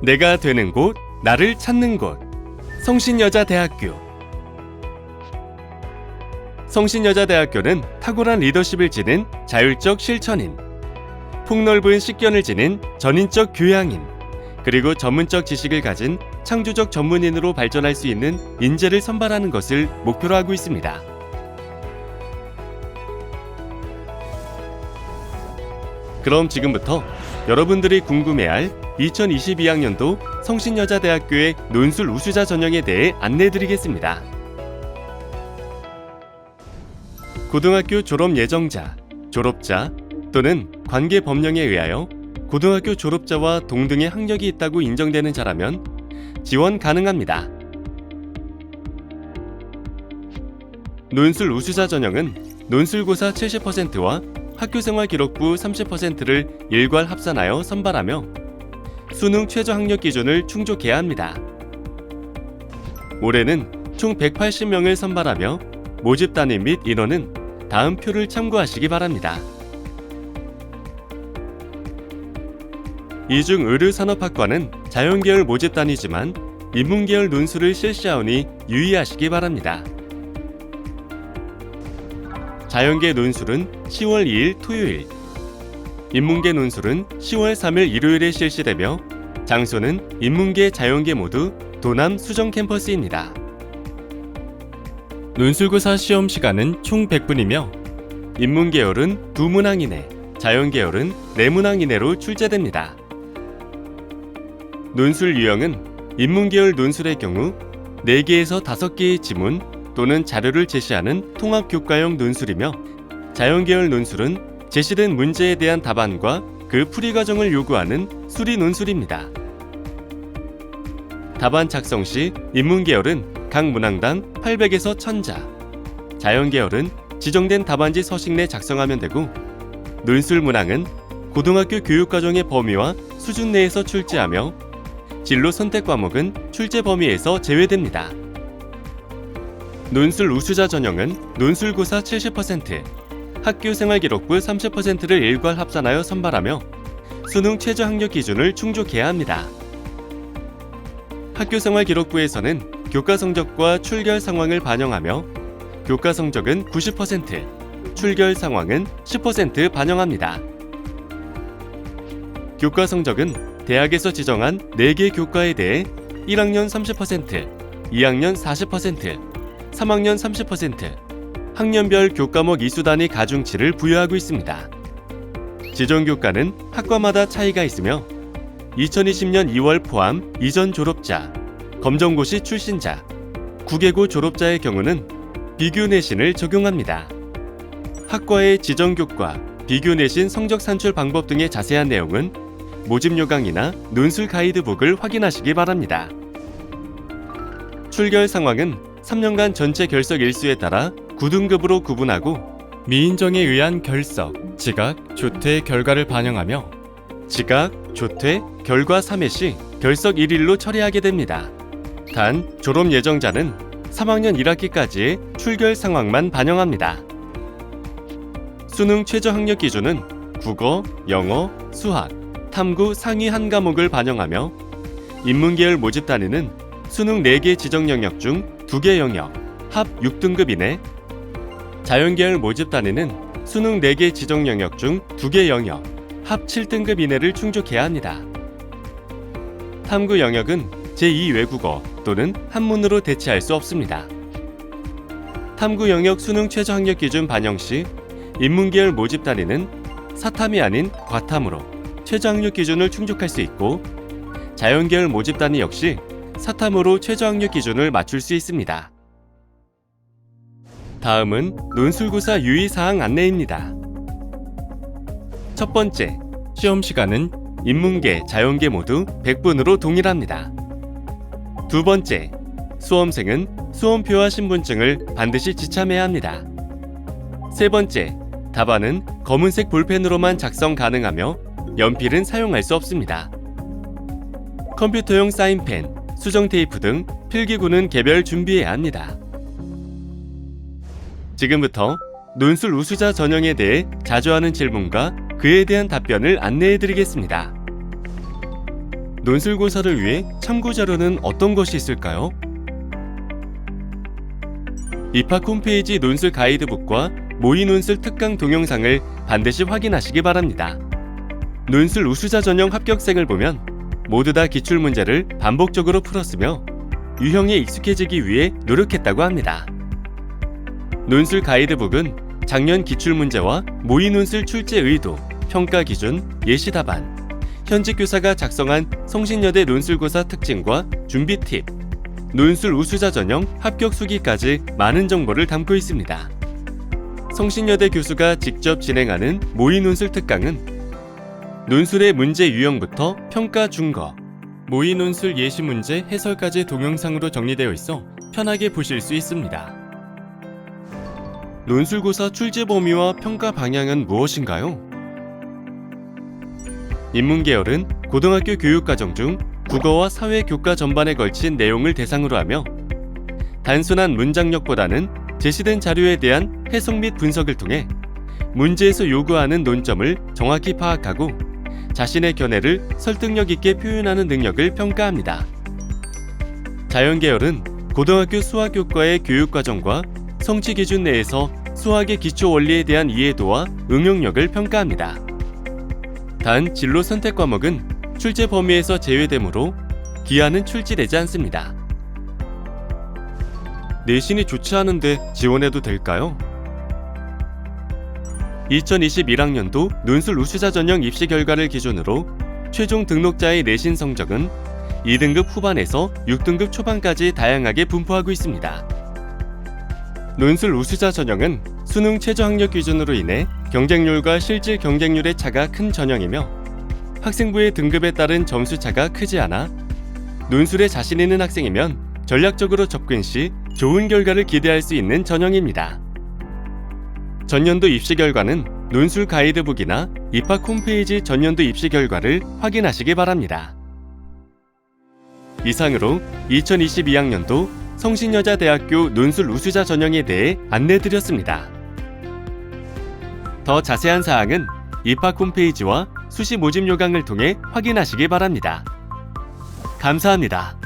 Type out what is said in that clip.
내가 되는 곳, 나를 찾는 곳. 성신여자대학교. 성신여자대학교는 탁월한 리더십을 지닌 자율적 실천인, 폭넓은 식견을 지닌 전인적 교양인, 그리고 전문적 지식을 가진 창조적 전문인으로 발전할 수 있는 인재를 선발하는 것을 목표로 하고 있습니다. 그럼 지금부터 여러분들이 궁금해할 2022학년도 성신여자대학교의 논술 우수자 전형에 대해 안내해드리겠습니다. 고등학교 졸업 예정자, 졸업자 또는 관계 법령에 의하여 고등학교 졸업자와 동등의 학력이 있다고 인정되는 자라면 지원 가능합니다. 논술 우수자 전형은 논술고사 70%와 학교생활기록부 30%를 일괄 합산하여 선발하며 수능 최저 학력 기준을 충족해야 합니다. 올해는 총 180명을 선발하며 모집 단위 및 인원은 다음 표를 참고하시기 바랍니다. 이중 의료산업학과는 자연계열 모집 단위지만 인문계열 논술을 실시하오니 유의하시기 바랍니다. 자연계 논술은 10월 2일 토요일, 인문계 논술은 10월 3일 일요일에 실시되며 장소는 인문계, 자연계 모두 도남 수정 캠퍼스입니다. 논술고사 시험 시간은 총 100분이며 인문계열은 2문항 이내, 자연계열은 4문항 이내로 출제됩니다. 논술 유형은 인문계열 논술의 경우 4개에서 5개의 지문 또는 자료를 제시하는 통합교과형 논술이며 자연계열 논술은 제시된 문제에 대한 답안과 그 풀이 과정을 요구하는 수리 논술입니다. 답안 작성 시 인문계열은 각 문항당 800에서 1000자, 자연계열은 지정된 답안지 서식 내 작성하면 되고 논술 문항은 고등학교 교육과정의 범위와 수준 내에서 출제하며 진로 선택 과목은 출제 범위에서 제외됩니다. 논술 우수자 전형은 논술고사 70%, 학교생활기록부 30%를 일괄 합산하여 선발하며 수능 최저 학력 기준을 충족해야 합니다. 학교생활기록부에서는 교과 성적과 출결 상황을 반영하며 교과 성적은 90%, 출결 상황은 10% 반영합니다. 교과 성적은 대학에서 지정한 4개 교과에 대해 1학년 30%, 2학년 40%, 3학년 30%, 학년별 교과목 이수 단위 가중치를 부여하고 있습니다. 지정 교과는 학과마다 차이가 있으며 2020년 2월 포함 이전 졸업자, 검정고시 출신자, 국외고 졸업자의 경우는 비교 내신을 적용합니다. 학과의 지정 교과, 비교 내신 성적 산출 방법 등의 자세한 내용은 모집 요강이나 논술 가이드북을 확인하시기 바랍니다. 출결 상황은 3년간 전체 결석 일수에 따라 9등급으로 구분하고 미인정에 의한 결석, 지각, 조퇴 결과를 반영하며 지각, 조퇴, 결과 3회 시 결석 1일로 처리하게 됩니다. 단, 졸업 예정자는 3학년 1학기까지의 출결 상황만 반영합니다. 수능 최저 학력 기준은 국어, 영어, 수학, 탐구 상위 한 과목을 반영하며 인문계열 모집 단위는 수능 4개 지정 영역 중 2개 영역, 합 6등급 이내, 자연계열 모집 단위는 수능 4개 지정 영역 중 2개 영역, 합 7등급 이내를 충족해야 합니다. 탐구 영역은 제2외국어 또는 한문으로 대체할 수 없습니다. 탐구 영역 수능 최저 학력 기준 반영 시 인문계열 모집 단위는 사탐이 아닌 과탐으로 최저 학력 기준을 충족할 수 있고 자연계열 모집 단위 역시 사탐으로 최저 학력 기준을 맞출 수 있습니다. 다음은 논술고사 유의사항 안내입니다. 첫 번째, 시험 시간은 인문계, 자연계 모두 100분으로 동일합니다. 두 번째, 수험생은 수험표와 신분증을 반드시 지참해야 합니다. 세 번째, 답안은 검은색 볼펜으로만 작성 가능하며 연필은 사용할 수 없습니다. 컴퓨터용 사인펜, 수정 테이프 등 필기구는 개별 준비해야 합니다. 지금부터 논술 우수자 전형에 대해 자주 하는 질문과 그에 대한 답변을 안내해드리겠습니다. 논술고사를 위해 참고자료는 어떤 것이 있을까요? 입학 홈페이지 논술 가이드북과 모의 논술 특강 동영상을 반드시 확인하시기 바랍니다. 논술 우수자 전형 합격생을 보면 모두 다 기출문제를 반복적으로 풀었으며 유형에 익숙해지기 위해 노력했다고 합니다. 논술 가이드북은 작년 기출문제와 모의 논술 출제 의도, 평가 기준, 예시 답안, 현직 교사가 작성한 성신여대 논술고사 특징과 준비 팁, 논술 우수자 전형 합격 수기까지 많은 정보를 담고 있습니다. 성신여대 교수가 직접 진행하는 모의 논술 특강은 논술의 문제 유형부터 평가 준거, 모의 논술 예시 문제 해설까지 동영상으로 정리되어 있어 편하게 보실 수 있습니다. 논술고사 출제 범위와 평가 방향은 무엇인가요? 인문계열은 고등학교 교육과정 중 국어와 사회 교과 전반에 걸친 내용을 대상으로 하며 단순한 문장력보다는 제시된 자료에 대한 해석 및 분석을 통해 문제에서 요구하는 논점을 정확히 파악하고 자신의 견해를 설득력 있게 표현하는 능력을 평가합니다. 자연계열은 고등학교 수학교과의 교육과정과 성취 기준 내에서 수학의 기초 원리에 대한 이해도와 응용력을 평가합니다. 단 진로 선택 과목은 출제 범위에서 제외되므로 기하는 출제되지 않습니다. 내신이 좋지 않은데 지원해도 될까요? 2021학년도 논술 우수자 전형 입시 결과를 기준으로 최종 등록자의 내신 성적은 2등급 후반에서 6등급 초반까지 다양하게 분포하고 있습니다. 논술 우수자 전형은 수능 최저 학력 기준으로 인해 경쟁률과 실질 경쟁률의 차가 큰 전형이며 학생부의 등급에 따른 점수 차가 크지 않아 논술에 자신 있는 학생이면 전략적으로 접근 시 좋은 결과를 기대할 수 있는 전형입니다. 전년도 입시 결과는 논술 가이드북이나 입학 홈페이지 전년도 입시 결과를 확인하시기 바랍니다. 이상으로 2022학년도 성신여자대학교 논술 우수자 전형에 대해 안내드렸습니다. 더 자세한 사항은 입학 홈페이지와 수시 모집 요강을 통해 확인하시기 바랍니다. 감사합니다.